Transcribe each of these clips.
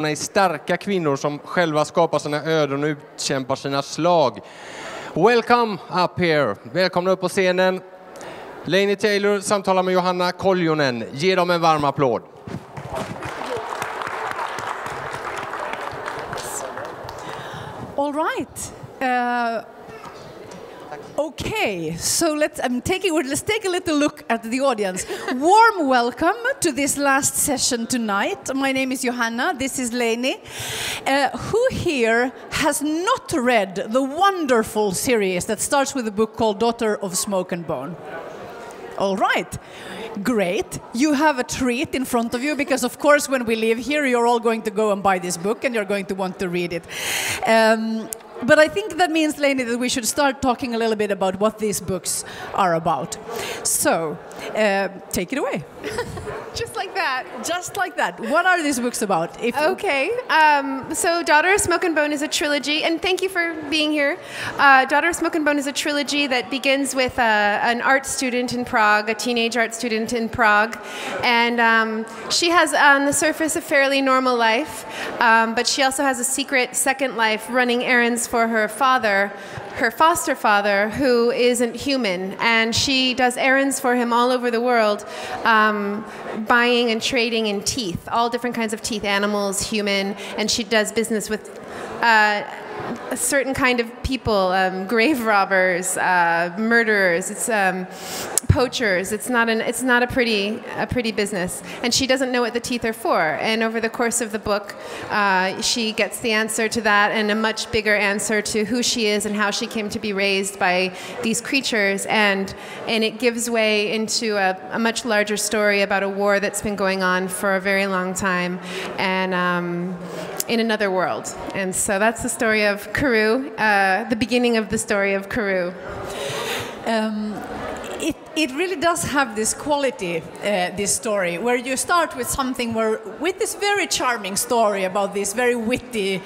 är starka kvinnor som själva skapar sina öden och utkämpar sina slag. Welcome up here. Välkomna upp på scenen. Laini Taylor samtalar med Johanna Koljonen. Ge dem en varm applåd. All right. Okay, so let's take a little look at the audience. Warm welcome to this last session tonight. My name is Johanna, this is Laini. Who here has not read the wonderful series that starts with a book called Daughter of Smoke and Bone? All right, great. You have a treat in front of you because, of course, when we leave here, you're all going to go and buy this book and you're going to want to read it. But I think that means, Laini, that we should start talking a little bit about what these books are about. So, take it away. Just like that. Just like that. What are these books about? Okay. So Daughter of Smoke and Bone is a trilogy, and thank you for being here. Daughter of Smoke and Bone is a trilogy that begins with an art student in Prague, a teenage art student in Prague, and she has on the surface a fairly normal life, but she also has a secret second life running errands for her father, her foster father, who isn't human, and she does errands for him all over the world, buying and trading in teeth, all different kinds of teeth, animals, human, and she does business with a certain kind of people, grave robbers, murderers, it's poachers. It's not a pretty business, and she doesn't know what the teeth are for. And over the course of the book, she gets the answer to that, and a much bigger answer to who she is and how she came to be raised by these creatures. And it gives way into a much larger story about a war that's been going on for a very long time, and in another world. And so that's the story of Karoo, the beginning of the story of Karoo. It really does have this quality, this story, where you start with something with this very charming story about these very witty,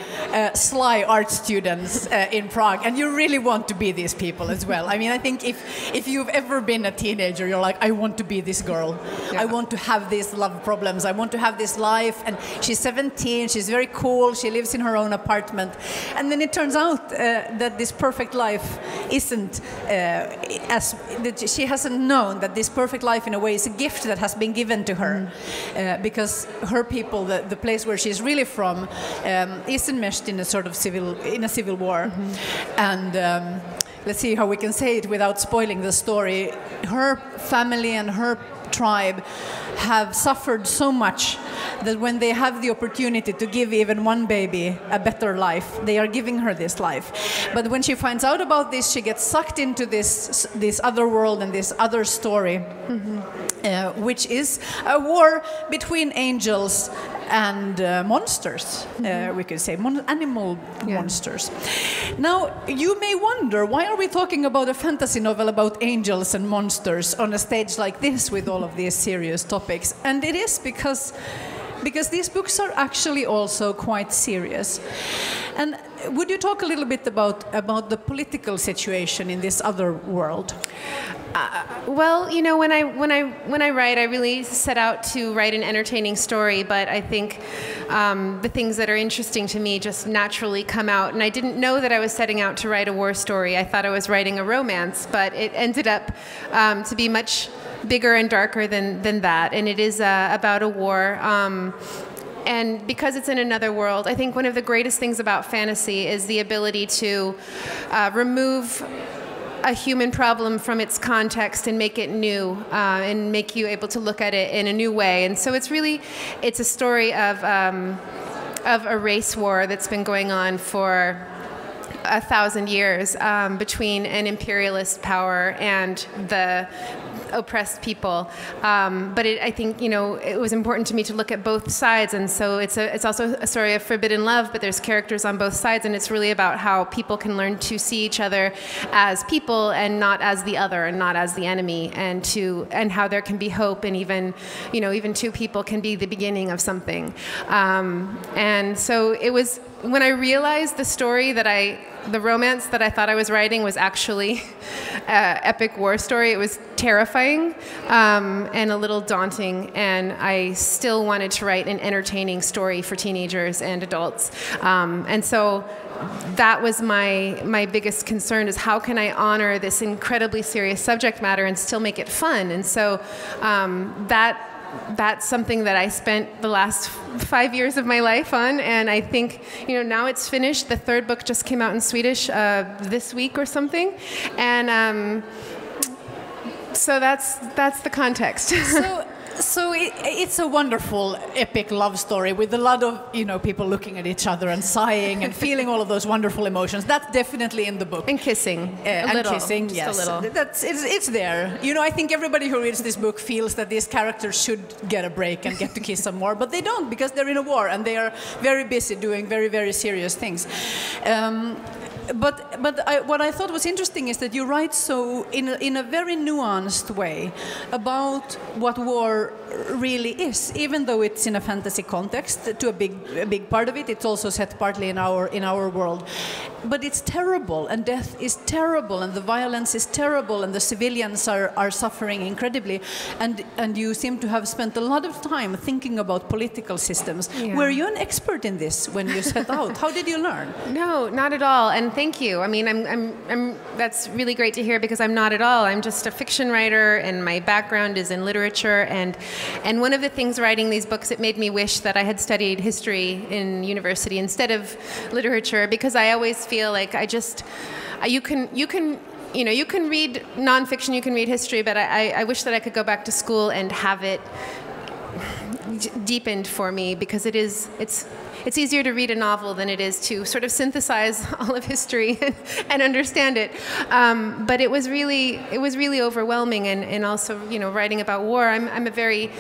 sly art students in Prague, and you really want to be these people as well. I mean, I think if you've ever been a teenager, you're like, I want to be this girl. Yeah. I want to have these love problems. I want to have this life. And she's 17. She's very cool. She lives in her own apartment. And then it turns out that this perfect life isn't that she hasn't known that this perfect life in a way is a gift that has been given to her, because her people, the place where she's really from, is enmeshed in a sort of civil war, and let's see how we can say it without spoiling the story. Her family and her tribe have suffered so much that when they have the opportunity to give even one baby a better life, they are giving her this life. But when she finds out about this, she gets sucked into this other world and this other story, which is a war between angels and monsters, we could say, animal monsters. Now, you may wonder, why are we talking about a fantasy novel about angels and monsters on a stage like this with all of these serious topics? And it is because these books are actually also quite serious. And would you talk a little bit about the political situation in this other world? Well, you know, when I write, I really set out to write an entertaining story, but I think the things that are interesting to me just naturally come out. And I didn't know that I was setting out to write a war story. I thought I was writing a romance, but it ended up to be much bigger and darker than that. And it is about a war. And because it's in another world, I think one of the greatest things about fantasy is the ability to remove a human problem from its context and make it new, and make you able to look at it in a new way. And so it's a story of a race war that's been going on for 1,000 years between an imperialist power and the oppressed people. But I think, you know, it was important to me to look at both sides, and so it's also a story of forbidden love, but there's characters on both sides, and it's really about how people can learn to see each other as people and not as the other and not as the enemy, and how there can be hope, and even two people can be the beginning of something. And so it was when I realized the romance that I thought I was writing was actually an epic war story, it was terrifying. terrifying and a little daunting, and I still wanted to write an entertaining story for teenagers and adults. And so that was my biggest concern, is how can I honor this incredibly serious subject matter and still make it fun? And so that's something that I spent the last 5 years of my life on, and I think, you know, now it's finished. The third book just came out in Swedish this week or something, and so that's the context. So it's a wonderful epic love story with a lot of, you know, people looking at each other and sighing and feeling all of those wonderful emotions. That's definitely in the book. And kissing, a little, kissing, just yes, a little. It's there. You know, I think everybody who reads this book feels that these characters should get a break and get to kiss some more, but they don't, because they're in a war and they are very busy doing very, very serious things. But what I thought was interesting is that you write so in a very nuanced way about what war really is, even though it's in a fantasy context to a big part of it. It's also set partly in our world, but it's terrible, and death is terrible, and the violence is terrible, and the civilians are suffering incredibly, and you seem to have spent a lot of time thinking about political systems. Yeah. Were you an expert in this when you set out? How did you learn? No, not at all, and thank you. I mean, I'm that's really great to hear, because I'm not at all. I'm just a fiction writer, and my background is in literature, and one of the things writing these books, it made me wish that I had studied history in university instead of literature, because I always feel like you can read nonfiction, you can read history, but I wish that I could go back to school and have it deepened for me, because it's easier to read a novel than it is to sort of synthesize all of history and understand it. But it was really overwhelming, and also, you know, writing about war. I'm a very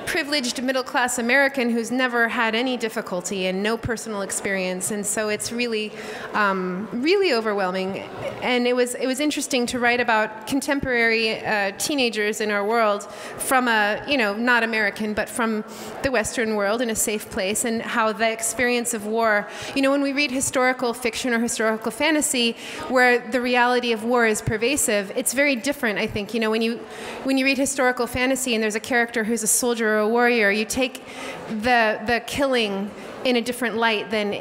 privileged middle-class American who's never had any difficulty and no personal experience, and so it's really overwhelming. And it was interesting to write about contemporary teenagers in our world from a, you know, not American, but from the Western world, in a safe place, and how the experience of war, you know, when we read historical fiction or historical fantasy where the reality of war is pervasive, it's very different, I think. You know, when you read historical fantasy and there's a character who's a soldier or a warrior, you take the killing in a different light than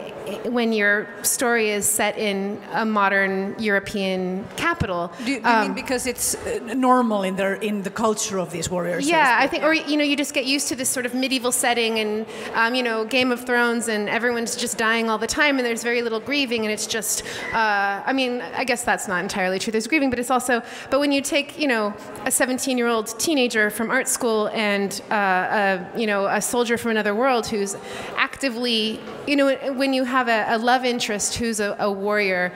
when your story is set in a modern European capital. Do you mean because it's normal in the culture of these warriors? Yeah, I think, or, you know, you just get used to this sort of medieval setting, and you know, Game of Thrones, and everyone's just dying all the time, and there's very little grieving, and it's just, I mean, I guess that's not entirely true. There's grieving, but it's also, but when you take, you know, a 17-year-old teenager from art school and you know, a soldier from another world who's actively, you know, when you have a love interest who's a warrior,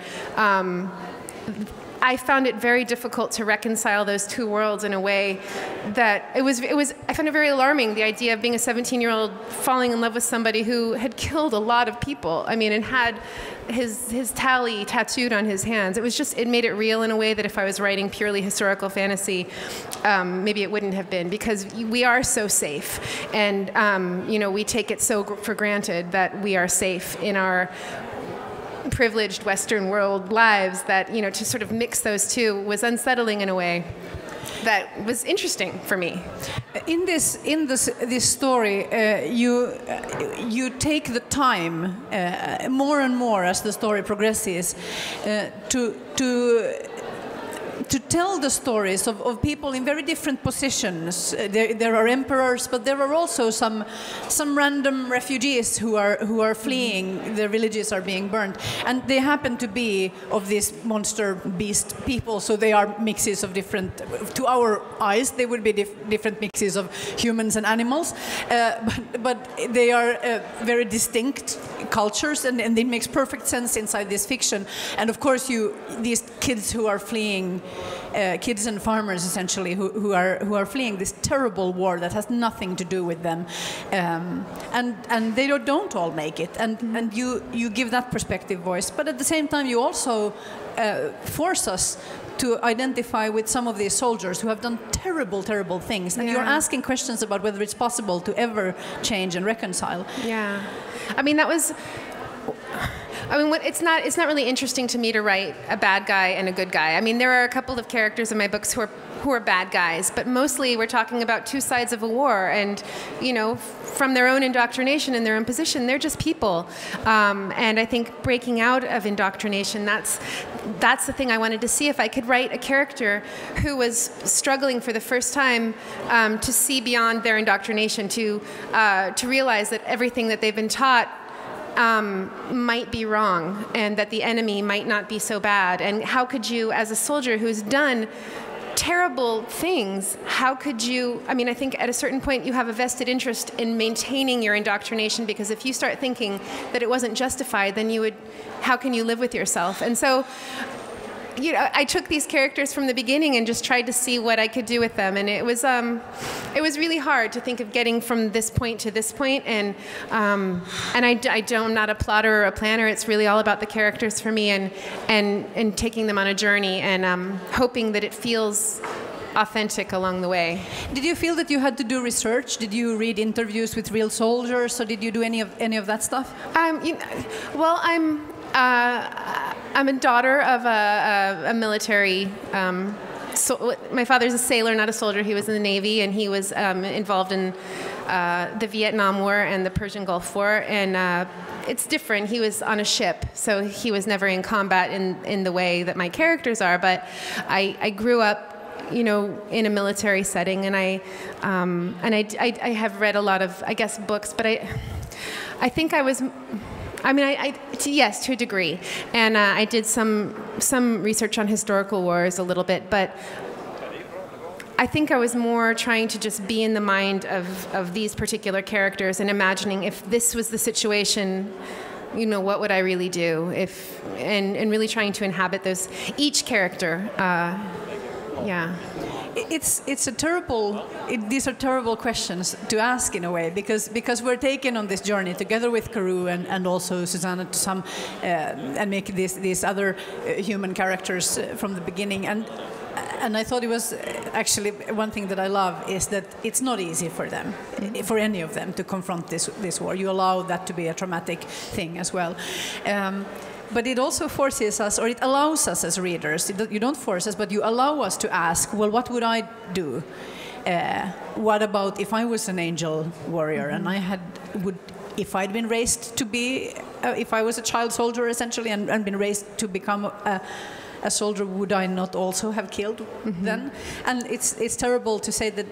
I found it very difficult to reconcile those two worlds in a way that I found it very alarming, the idea of being a 17-year-old falling in love with somebody who had killed a lot of people. I mean, and had his tally tattooed on his hands. It made it real in a way that if I was writing purely historical fantasy, maybe it wouldn't have been, because we are so safe, and you know, we take it so for granted that we are safe in our privileged Western world lives, that, you know, to sort of mix those two was unsettling in a way that was interesting for me. In this story, you take the time more and more as the story progresses to tell the stories of people in very different positions. There are emperors, but there are also some random refugees who are fleeing. Their villages are being burned, and they happen to be of these monster beast people. So they are mixes of different. To our eyes, they would be different mixes of humans and animals, but they are very distinct cultures, and it makes perfect sense inside this fiction. And of course, these kids who are fleeing. Kids and farmers, essentially, who are fleeing this terrible war that has nothing to do with them, and they don't all make it, and you give that perspective voice, but at the same time you also force us to identify with some of these soldiers who have done terrible things, and you're asking questions about whether it's possible to ever change and reconcile. Yeah, I mean, it's not really interesting to me to write a bad guy and a good guy. I mean, there are a couple of characters in my books who are who are bad guys, but mostly we're talking about two sides of a war, and from their own indoctrination and their own position, they're just people. And I think breaking out of indoctrination, that's the thing I wanted to see, if I could write a character who was struggling for the first time to see beyond their indoctrination, to realize that everything that they've been taught might be wrong, and that the enemy might not be so bad. And how could you, as a soldier who's done terrible things, how could you, I think at a certain point you have a vested interest in maintaining your indoctrination, because if you start thinking that it wasn't justified, then how can you live with yourself? And so, I took these characters from the beginning and just tried to see what I could do with them, and it was really hard to think of getting from this point to this point, and I'm not a plotter or a planner. It's really all about the characters for me, and taking them on a journey, and hoping that it feels authentic along the way. Did you feel that you had to do research? Did you read interviews with real soldiers, or did you do any of that stuff? Well, I'm a daughter of a military. My father's a sailor, not a soldier. He was in the Navy, and he was involved in the Vietnam War and the Persian Gulf War. And it's different. He was on a ship, so he was never in combat in the way that my characters are. But I grew up, in a military setting, and I have read a lot of, I guess, books. But I think I was. Yes, to a degree, and I did some research on historical wars a little bit, but I think I was more trying to just be in the mind of these particular characters and imagining, if this was the situation, what would I really do? And really trying to inhabit each character. Yeah. It's a terrible. These are terrible questions to ask in a way, because we're taken on this journey together with Karou and also Susanna to some and make these other human characters from the beginning, and I thought it was actually one thing that I love is that it's not easy for them, for any of them, to confront this war. You allow that to be a traumatic thing as well. But it also forces us, or it allows us as readers, you don't force us, but you allow us to ask, well, what would I do? What about if I was an angel warrior, and if I'd been raised to be, if I was a child soldier essentially, and been raised to become a soldier, would I not also have killed then? And it's terrible to say that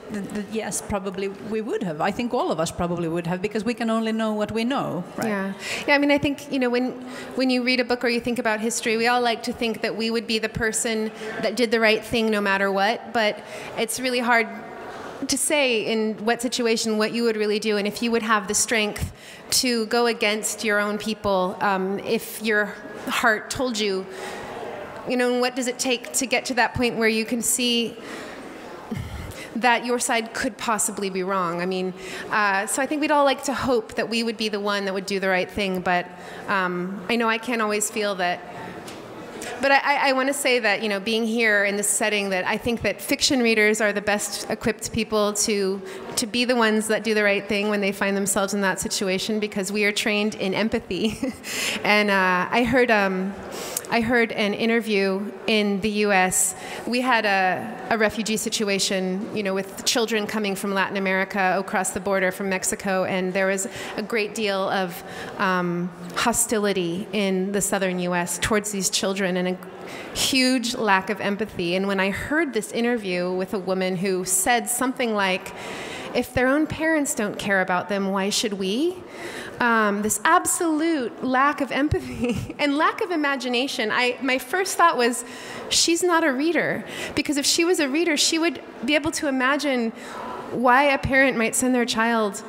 yes, probably we would have. I think all of us probably would have, because we can only know what we know, right? Yeah. I think when you read a book or you think about history, we all like to think that we would be the person that did the right thing no matter what, but it's really hard to say in what situation what you would really do, and if you would have the strength to go against your own people, if your heart told you, and what does it take to get to that point where you can see that your side could possibly be wrong? So I think we'd all like to hope that we would be the one that would do the right thing, but I know I can't always feel that. But I want to say that, being here in this setting, that I think that fiction readers are the best equipped people to be the ones that do the right thing when they find themselves in that situation, because we are trained in empathy. And I heard an interview in the U.S. We had a refugee situation, with children coming from Latin America across the border from Mexico, and there was a great deal of hostility in the southern U.S. towards these children, and a huge lack of empathy. And when I heard this interview with a woman who said something like, if their own parents don't care about them, why should we? This absolute lack of empathy and lack of imagination. My first thought was, she's not a reader. Because if she was a reader, she would be able to imagine why a parent might send their child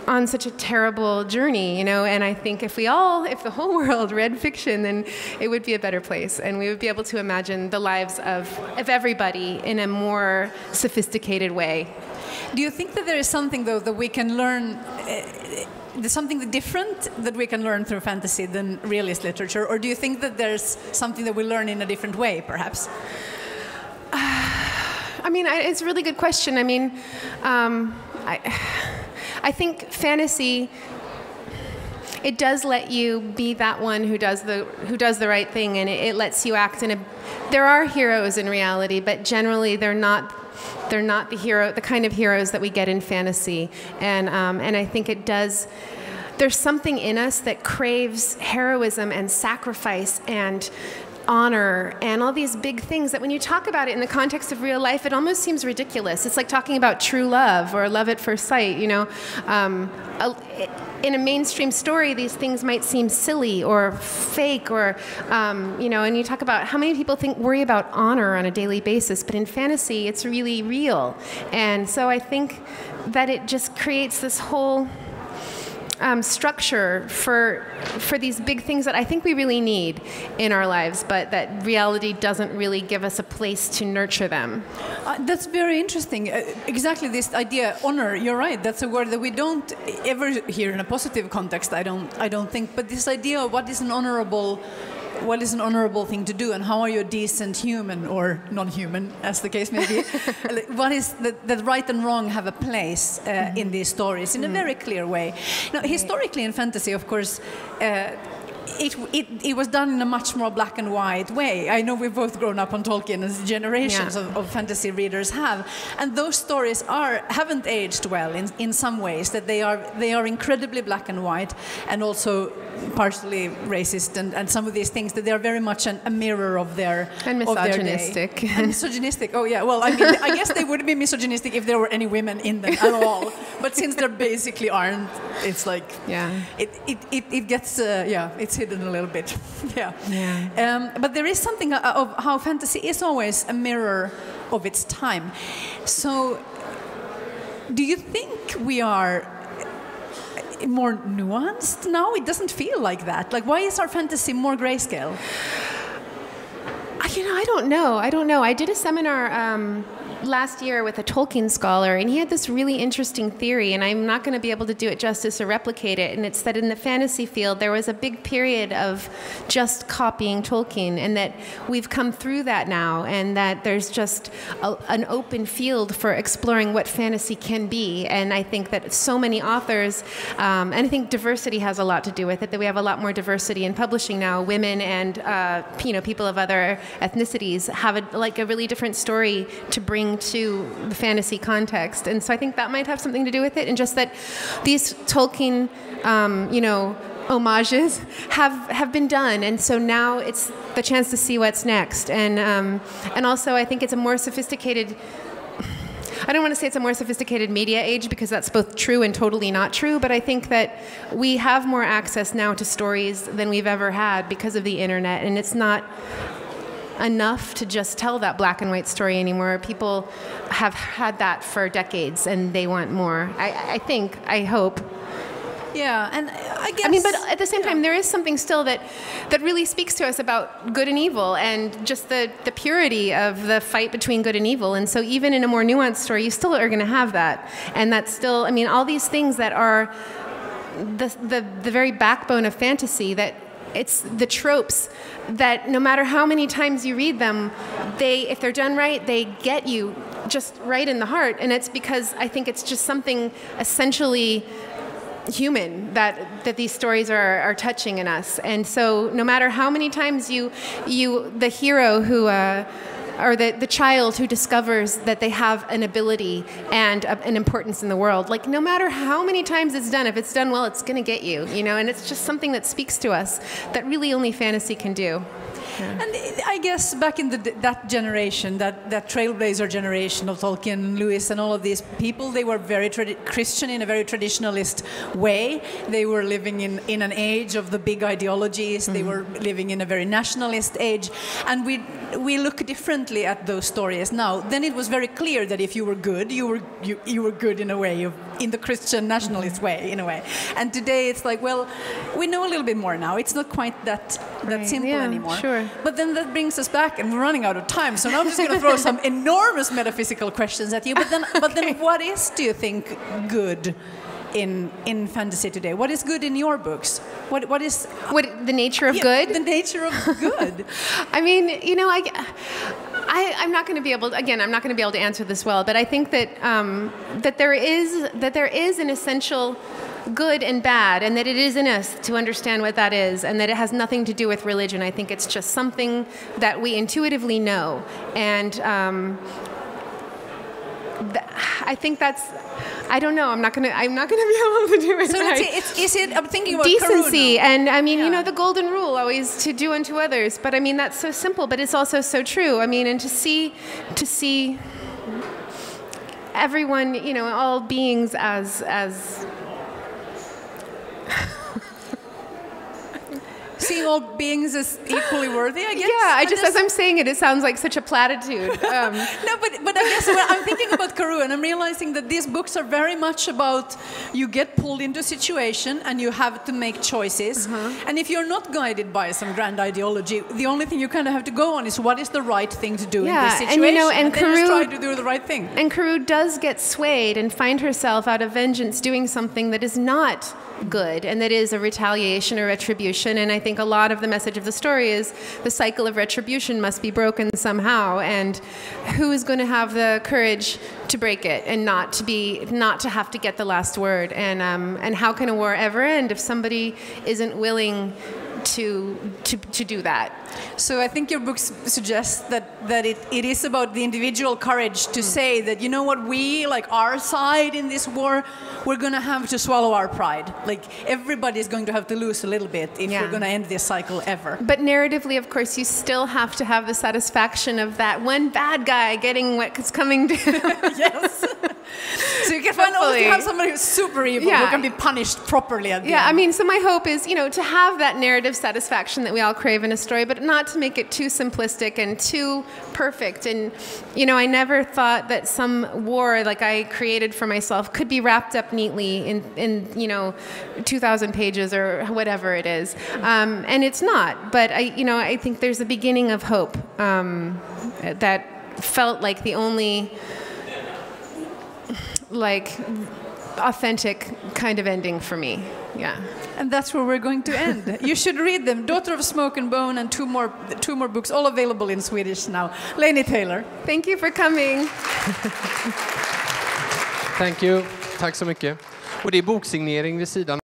on such a terrible journey, and I think if the whole world read fiction, then it would be a better place, and we would be able to imagine the lives of everybody in a more sophisticated way. Do you think that there is something, though, that we can learn, there's something different that we can learn through fantasy than realist literature, or do you think that there's something that we learn in a different way, perhaps? It's a really good question. I think fantasy, it does let you be that one who does the right thing, and it lets you act in a. There are heroes in reality, but generally they're not the kind of heroes that we get in fantasy, and I think it does. There's something in us that craves heroism and sacrifice and honor and all these big things that when you talk about it in the context of real life, it almost seems ridiculous. It's like talking about true love or love at first sight, you know. In a mainstream story, these things might seem silly or fake or, you know, and you talk about how many people worry about honor on a daily basis, but in fantasy, it's really real. And so I think that it just creates this whole structure for these big things that I think we really need in our lives, but that reality doesn't really give us a place to nurture them. That's very interesting. Exactly this idea, honor. You're right. That's a word that we don't ever hear in a positive context. I don't think. But this idea of what is an honorable thing to do, and how are you a decent human or non-human, as the case may be? What is that right and wrong have a place in these stories in a very clear way. Now, historically in fantasy, of course, it was done in a much more black and white way. I know we've both grown up on Tolkien, as generations of fantasy readers have, and those stories haven't aged well in some ways. That they are incredibly black and white, and also partially racist, and some of these things, that they are very much a mirror of their and misogynistic. Of their day. And misogynistic. Oh yeah. Well, I mean, I guess they would be misogynistic if there were any women in them at all. But since there basically aren't, it's like it gets it's hidden a little bit. But there is something of how fantasy is always a mirror of its time. So, do you think we are more nuanced now? It doesn't feel like that. Like, why is our fantasy more grayscale? You know, I don't know. I did a seminar last year with a Tolkien scholar, and he had this really interesting theory, and I'm not going to be able to do it justice or replicate it, and it's that in the fantasy field there was a big period of just copying Tolkien, and that we've come through that now, and that there's just an open field for exploring what fantasy can be. And I think that so many authors, and I think diversity has a lot to do with it, that we have a lot more diversity in publishing now. Women and people of other ethnicities have a really different story to bring to the fantasy context, and so I think that might have something to do with it, and just that these Tolkien, homages have been done, and so now it's the chance to see what's next, and also I think it's a more sophisticated. I don't want to say it's a more sophisticated media age, because that's both true and totally not true, but I think that we have more access now to stories than we've ever had because of the internet, and it's not enough to just tell that black and white story anymore. People have had that for decades, and they want more. I hope. Yeah, and I guess. I mean, but at the same time, there is something still that really speaks to us about good and evil, and just the purity of the fight between good and evil. And so, even in a more nuanced story, you still are going to have that, and that's still. I mean, all these things that are the very backbone of fantasy. That it's the tropes that no matter how many times you read them, if they're done right, they get you just right in the heart. And it's because I think it's just something essentially human that these stories are touching in us. And so no matter how many times the hero who or the child who discovers that they have an ability and an importance in the world, like no matter how many times it's done, if it's done well, it's going to get you, and it's just something that speaks to us that really only fantasy can do. Yeah. And I guess back in that generation, that trailblazer generation of Tolkien and Lewis and all of these people, they were very Christian in a very traditionalist way. They were living in an age of the big ideologies. Mm-hmm. They were living in a very nationalist age. And we look differently at those stories now. Then it was very clear that if you were good, you were good in a way, in the Christian nationalist way, in a way. And today it's like, well, we know a little bit more now. It's not quite that simple anymore. Sure. But then that brings us back, and we're running out of time. So now I'm just going to throw some enormous metaphysical questions at you. But then, what is, do you think, good in fantasy today? What is good in your books? What is the nature of good? The nature of good. I mean, I'm not going to be able. Again, I'm not going to be able to answer this well. But I think that that there is an essential good and bad, and that it is in us to understand what that is, and that it has nothing to do with religion. I think it's just something that we intuitively know, and I think that's. I don't know. I'm not gonna be able to do it. So right. I'm thinking about decency, Karuna. and I mean, the golden rule, always to do unto others. But I mean, that's so simple, but it's also so true. I mean, and to see everyone, all beings as seeing all beings as equally worthy, I guess. Yeah, as I'm saying it, it sounds like such a platitude. No, but I guess when I'm thinking about Karuna, and I'm realizing that these books are very much about you get pulled into a situation and you have to make choices. And if you're not guided by some grand ideology, the only thing you kind of have to go on is what is the right thing to do in this situation. And then just try to do the right thing. And Karuna does get swayed and find herself out of vengeance doing something that is not good, and that is a retaliation or retribution. And I think a lot of the message of the story is the cycle of retribution must be broken somehow, and who is going to have the courage to break it and not to have to get the last word, and how can a war ever end if somebody isn't willing to do that? So I think your book suggests that it is about the individual courage to say that, you know what, we, like our side in this war, we're going to have to swallow our pride. Like everybody's going to have to lose a little bit if we're going to end this cycle ever. But narratively, of course, you still have to have the satisfaction of that one bad guy getting what's coming to Yes. So you can find out if you have somebody who's super evil who can be punished properly at the end. I mean, so my hope is, to have that narrative satisfaction that we all crave in a story, but not to make it too simplistic and too perfect. And, I never thought that some war like I created for myself could be wrapped up neatly in 2,000 pages or whatever it is. And it's not. But I think there's a beginning of hope that felt like the only authentic kind of ending for me. Yeah. And that's where we're going to end. You should read them. Daughter of Smoke and Bone, and two more books, all available in Swedish now. Laini Taylor. Thank you for coming. Thank you. Tack så mycket. Och det är boksignering vid sidan.